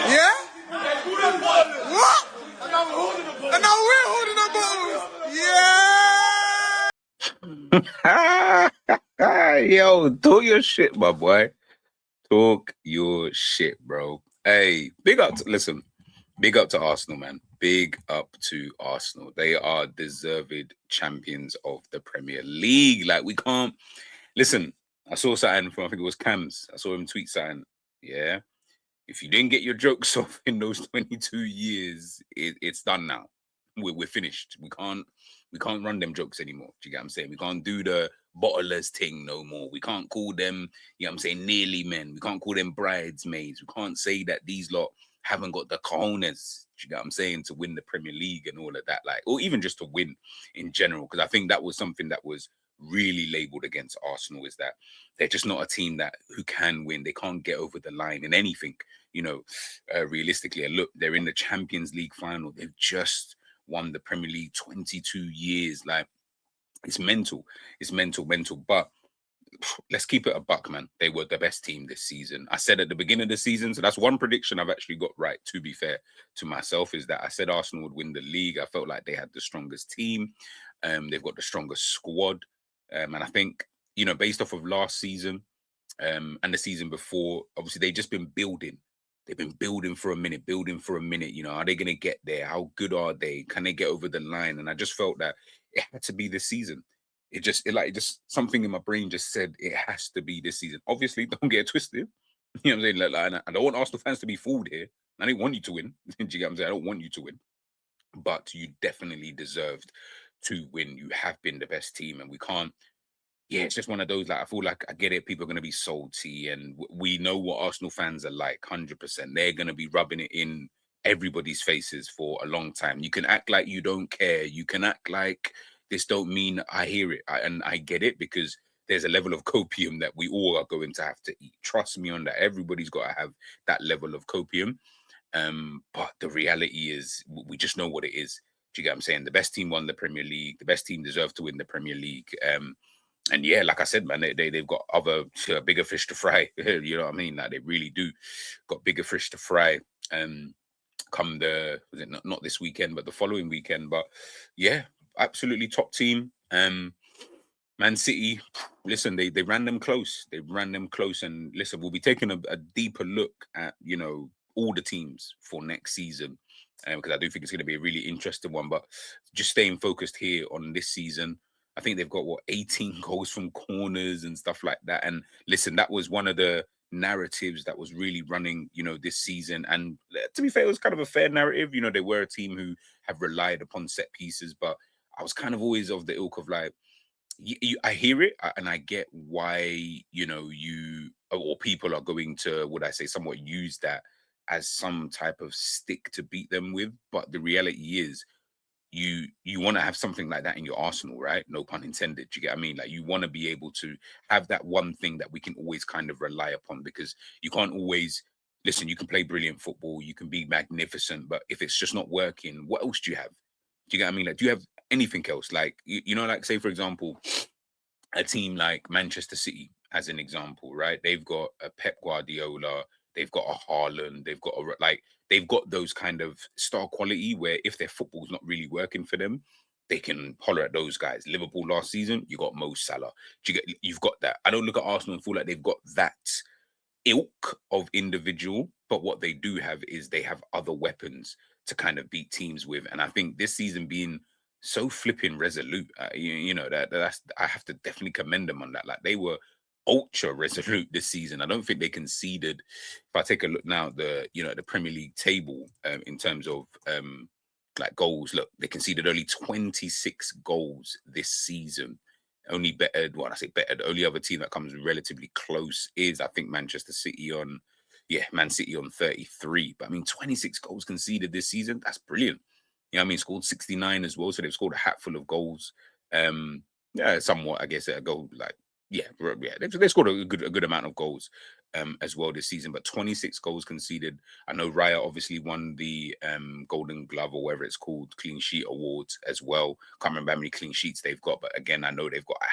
Yeah? What? And now we're holding the bottles. Yeah! Yo, talk your shit, my boy. Talk your shit, bro. Hey, big up to Arsenal, man. Big up to Arsenal. They are deserved champions of the Premier League. Like, we can't... Listen, I saw something from, I think it was Cam's. I saw him tweet something. Yeah. If you didn't get your jokes off in those 22 years, it's done now. We're finished. We can't run them jokes anymore. Do you get what I'm saying? We can't do the bottlers thing no more. We can't call them, you know what I'm saying, nearly men. We can't call them bridesmaids. We can't say that these lot haven't got the cojones, do you get what I'm saying, to win the Premier League and all of that, like, or even just to win in general. Because I think that was something that was really labeled against Arsenal, is that they're just not a team who can win. They can't get over the line in anything, you know, realistically. And look, they're in the Champions League final. They've just won the Premier League 22 years. Like, it's mental. It's mental. But let's keep it a buck, man. They were the best team this season. I said at the beginning of the season, so that's one prediction I've actually got right, to be fair to myself, is that I said Arsenal would win the league. I felt like they had the strongest team. They've got the strongest squad. And I think, you know, based off of last season and the season before, obviously they've just been building. They've been building for a minute. You know, are they going to get there? How good are they? Can they get over the line? And I just felt that it had to be this season. It just something in my brain just said it has to be this season. Obviously, don't get it twisted. You know what I'm saying? Like, I don't want Arsenal fans to be fooled here. I don't want you to win. Do you get what I'm saying? I don't want you to win. But you definitely deserved to win. You have been the best team, and we can't. Yeah, it's just one of those, like, I feel like, I get it, people are going to be salty, and we know what Arsenal fans are like, 100%. They're going to be rubbing it in everybody's faces for a long time. You can act like you don't care. You can act like this don't mean I hear it. And I get it, because there's a level of copium that we all are going to have to eat. Trust me on that. Everybody's got to have that level of copium. But the reality is, we just know what it is. Do you get what I'm saying? The best team won the Premier League. The best team deserved to win the Premier League. And yeah, like I said, man, they've got other bigger fish to fry. You know what I mean? Like, they really do got bigger fish to fry. Come not this weekend, but the following weekend. But yeah, absolutely top team. Man City, listen, they ran them close. They ran them close. And listen, we'll be taking a deeper look at, you know, all the teams for next season, because I do think it's going to be a really interesting one. But just staying focused here on this season, I think they've got 18 goals from corners and stuff like that. And listen, that was one of the narratives that was really running, you know, this season. And to be fair, it was kind of a fair narrative. You know, they were a team who have relied upon set pieces, but I was kind of always of the ilk of, like, I hear it, and I get why, you know, you or people are going to, would I say, somewhat use that as some type of stick to beat them with. But the reality is, you want to have something like that in your arsenal, right? No pun intended. Do you get what I mean? Like, you want to be able to have that one thing that we can always kind of rely upon, because you can't always... Listen, you can play brilliant football, you can be magnificent, but if it's just not working, what else do you have? Do you get what I mean? Like, do you have anything else? Like, you know, like, say, for example, a team like Manchester City, as an example, right? They've got a Pep Guardiola, they've got a Haaland, they've got those kind of star quality where if their football's not really working for them, they can holler at those guys. Liverpool last season, you got Mo Salah. You've got that. I don't look at Arsenal and feel like they've got that ilk of individual, but what they do have is they have other weapons to kind of beat teams with. And I think this season being so flipping resolute, you know, that's I have to definitely commend them on that. Like, they were ultra resolute this season. I don't think they conceded. If I take a look now, the Premier League table, in terms of like goals, look, they conceded only 26 goals this season. Only bettered, well, I say bettered, the only other team that comes relatively close is, I think, Manchester City Man City on 33. But I mean, 26 goals conceded this season, that's brilliant. You know what I mean? Scored 69 as well, so they've scored a hatful of goals. Yeah, somewhat, I guess, a goal, like, they scored a good amount of goals as well this season. But 26 goals conceded. I know Raya obviously won the Golden Glove, or whatever it's called, clean sheet awards as well. Can't remember how many clean sheets they've got, but again, I know they've got a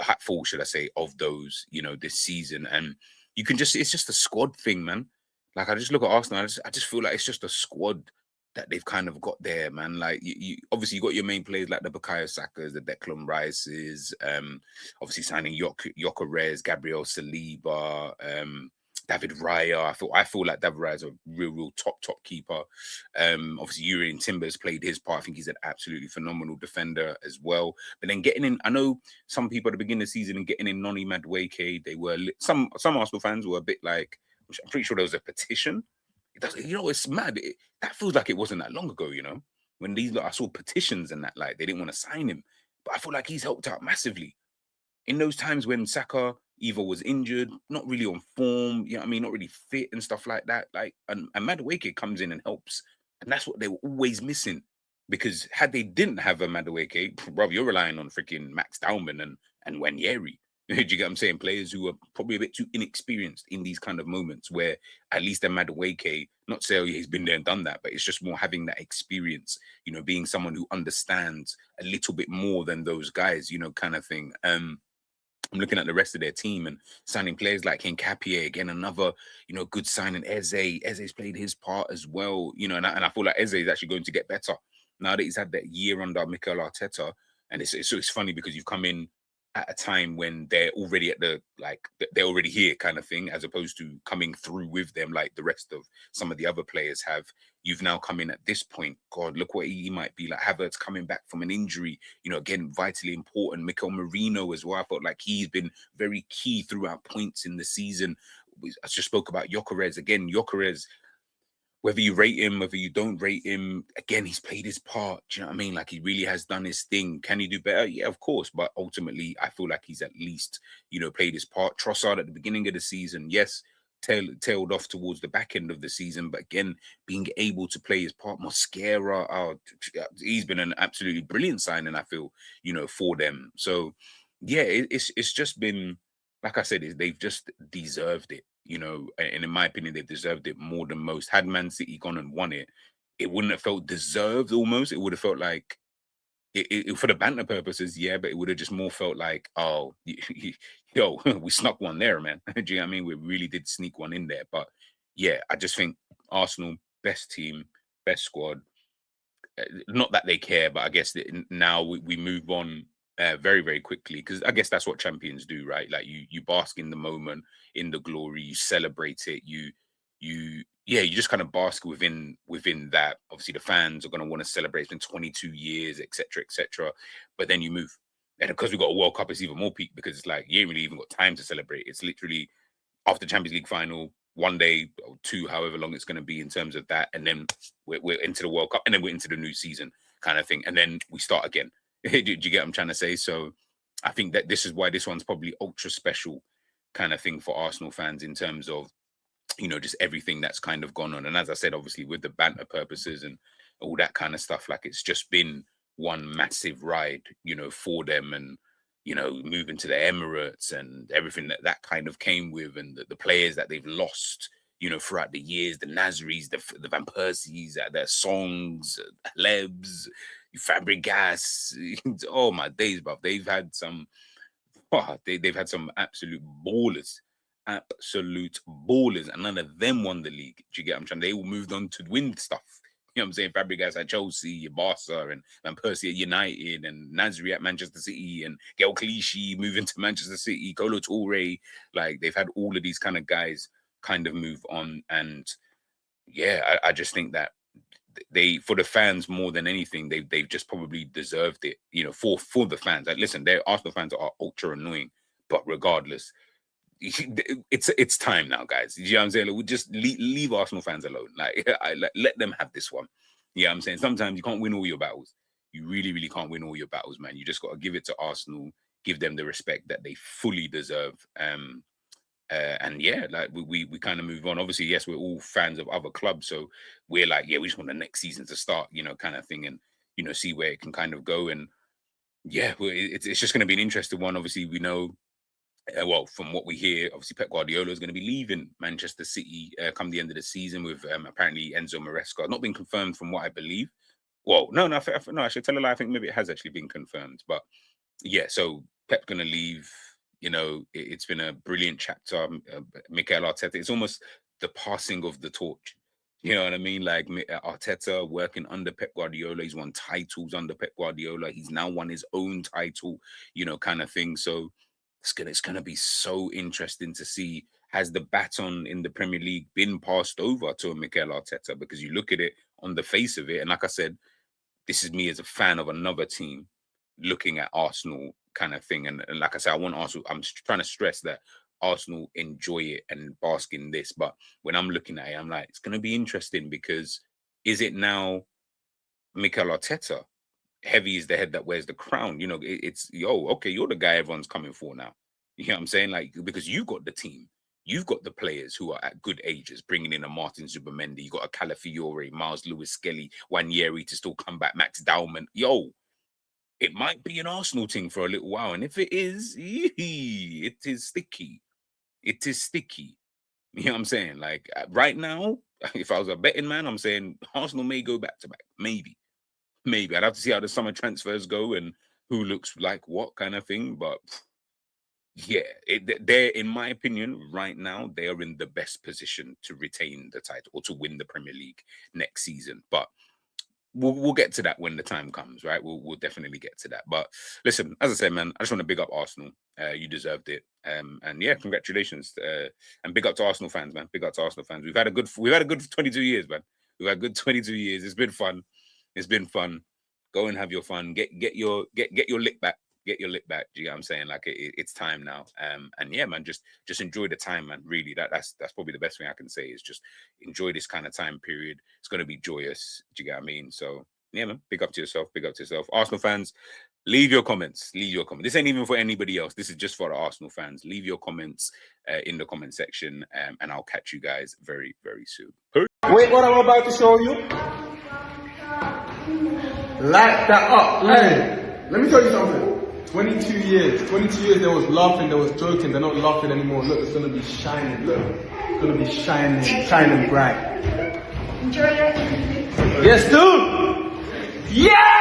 hatful, should I say, of those, you know, this season. And you can just it's just a squad thing, man. Like I just look at Arsenal, I just feel like it's just a squad that they've kind of got there, man. Like you obviously you got your main players like the Bukayo Sakas, the Declan Rices, obviously signing Gyökeres, Gabriel Saliba, David Raya. I feel like David Raya is a real top keeper. Obviously Urian Timbers played his part. I think he's an absolutely phenomenal defender as well. But then getting in, I know some people at the beginning of the season and getting in Noni Madueke, they were some Arsenal fans were a bit like, I'm pretty sure there was a petition. It does, it's mad. That feels like it wasn't that long ago, when I saw petitions and that, like they didn't want to sign him. But I feel like he's helped out massively in those times when Saka either was injured, not really on form, not really fit and stuff like that. Like, and Madueke comes in and helps. And that's what they were always missing. Because had they didn't have a Madueke, bro, you're relying on freaking Max Dowman and Wanyeri. Do you get what I'm saying? Players who are probably a bit too inexperienced in these kind of moments where at least a Madueke, not say he's been there and done that, but it's just more having that experience, being someone who understands a little bit more than those guys, kind of thing. I'm looking at the rest of their team and signing players like Nkapie, again, another, good signing. Eze's played his part as well, and I feel like Eze is actually going to get better now that he's had that year under Mikel Arteta. And it's funny because you've come in at a time when they're already they're already here kind of thing, as opposed to coming through with them like the rest of some of the other players have. You've now come in at this point. God, look what he might be like. Havertz coming back from an injury, again, vitally important. Mikel Merino as well. I felt like he's been very key throughout points in the season. I just spoke about Gyökeres. Again, Gyökeres, whether you rate him, whether you don't rate him, again, he's played his part. Do you know what I mean? Like, he really has done his thing. Can he do better? Yeah, of course. But ultimately, I feel like he's at least, played his part. Trossard at the beginning of the season, yes, tailed off towards the back end of the season. But again, being able to play his part. Mosquera, he's been an absolutely brilliant signing, I feel, for them. So, yeah, it's just been, like I said, they've just deserved it. And in my opinion, they deserved it more than most. Had Man City gone and won it, it wouldn't have felt deserved almost. It would have felt like, for the banter purposes, yeah, but it would have just more felt like, oh, yo, we snuck one there, man. Do you know what I mean? We really did sneak one in there. But yeah, I just think Arsenal, best team, best squad. Not that they care, but I guess that now we move on very quickly, because I guess that's what champions do, right? Like you bask in the moment, in the glory, you celebrate it, you you just kind of bask within that. Obviously the fans are going to want to celebrate. It's been 22 years, etc. But then you move, and because we got a World Cup, it's even more peak, because it's like you ain't really even got time to celebrate. It's literally after Champions League final, 1 day or two, however long it's going to be in terms of that, and then we're into the World Cup, and then we're into the new season kind of thing, and then we start again. Do you get what I'm trying to say? So I think that this is why this one's probably ultra special kind of thing for Arsenal fans, in terms of just everything that's kind of gone on. And as I said, obviously with the banter purposes and all that kind of stuff, like it's just been one massive ride, for them. And moving to the Emirates and everything that kind of came with, and the players that they've lost, throughout the years, the Nasris, the Van Persies, their songs, Lebs, Fabregas. Oh my days, bro. They've had some, they've had some absolute ballers, and none of them won the league. Do you get what I'm trying? They all moved on to win stuff. You know what I'm saying? Fabregas at Chelsea, Barca, and Van Persie at United, and Nasri at Manchester City, and Gael Clichy moving to Manchester City, Kolo Toure. Like, they've had all of these kind of guys kind of move on. And yeah, I just think that for the fans more than anything, they've just probably deserved it, for the fans. Like, listen, their Arsenal fans are ultra annoying, but regardless, it's time now, guys. You know what I'm saying? Like, we just leave Arsenal fans alone. Like, let them have this one. You know what I'm saying? Sometimes you can't win all your battles. You really can't win all your battles, man. You just got to give it to Arsenal, give them the respect that they fully deserve. And yeah, like we kind of move on. Obviously, yes, we're all fans of other clubs, so we're like, yeah, we just want the next season to start, kind of thing, and see where it can kind of go. And yeah, it's just going to be an interesting one. Obviously, we know, well, from what we hear, obviously Pep Guardiola is going to be leaving Manchester City come the end of the season, with apparently Enzo Maresca not been confirmed from what I believe. Well, no, I should tell a lie. I think maybe it has actually been confirmed, but yeah. So Pep's going to leave. You know, it's been a brilliant chapter. Mikel Arteta. It's almost the passing of the torch. You know what I mean? Like Arteta working under Pep Guardiola. He's won titles under Pep Guardiola. He's now won his own title. You know, kind of thing. So it's gonna be so interesting to see, has the baton in the Premier League been passed over to a Mikel Arteta? Because you look at it on the face of it, and like I said, this is me as a fan of another team looking at Arsenal kind of thing. And like I said, I want Arsenal. I'm trying to stress that Arsenal enjoy it and bask in this. But when I'm looking at it, I'm like, it's going to be interesting, because is it now Mikel Arteta? Heavy is the head that wears the crown. You know, it's, okay, you're the guy everyone's coming for now. You know what I'm saying? Like, because you got the team. You've got the players who are at good ages, bringing in a Martin Zubimendi. You got a Calafiore, Miles Lewis Skelly, Wanyeri to still come back, Max Dowman. It might be an Arsenal thing for a little while. And if it is, it is sticky. It is sticky. You know what I'm saying? Like right now, if I was a betting man, I'm saying Arsenal may go back to back. Maybe. I'd have to see how the summer transfers go and who looks like what kind of thing. But yeah, they're, in my opinion, right now, they are in the best position to retain the title or to win the Premier League next season. But we'll get to that when the time comes, right? We'll definitely get to that. But listen, as I said, man, I just want to big up Arsenal. You deserved it. And yeah, congratulations. And big up to Arsenal fans, man. Big up to Arsenal fans. We've had a good 22 years, man. We've had good 22 years. It's been fun. Go and have your fun. Get your lick back. Get your lick back. Do you know what I'm saying? Like it's time now. And yeah, man, just enjoy the time, man. Really, that's probably the best thing I can say is just enjoy this kind of time period. It's gonna be joyous. Do you get what I mean? So yeah, man, big up to yourself. Arsenal fans, leave your comments. This ain't even for anybody else. This is just for the Arsenal fans. Leave your comments in the comment section, and I'll catch you guys very, very soon. Wait, what I'm about to show you. Light that up. Hey, let me tell you something. 22 years, there was laughing, there was joking, they're not laughing anymore. Look, it's gonna be shining, look. It's gonna be shining bright. Enjoy it. Yes, dude! Yeah!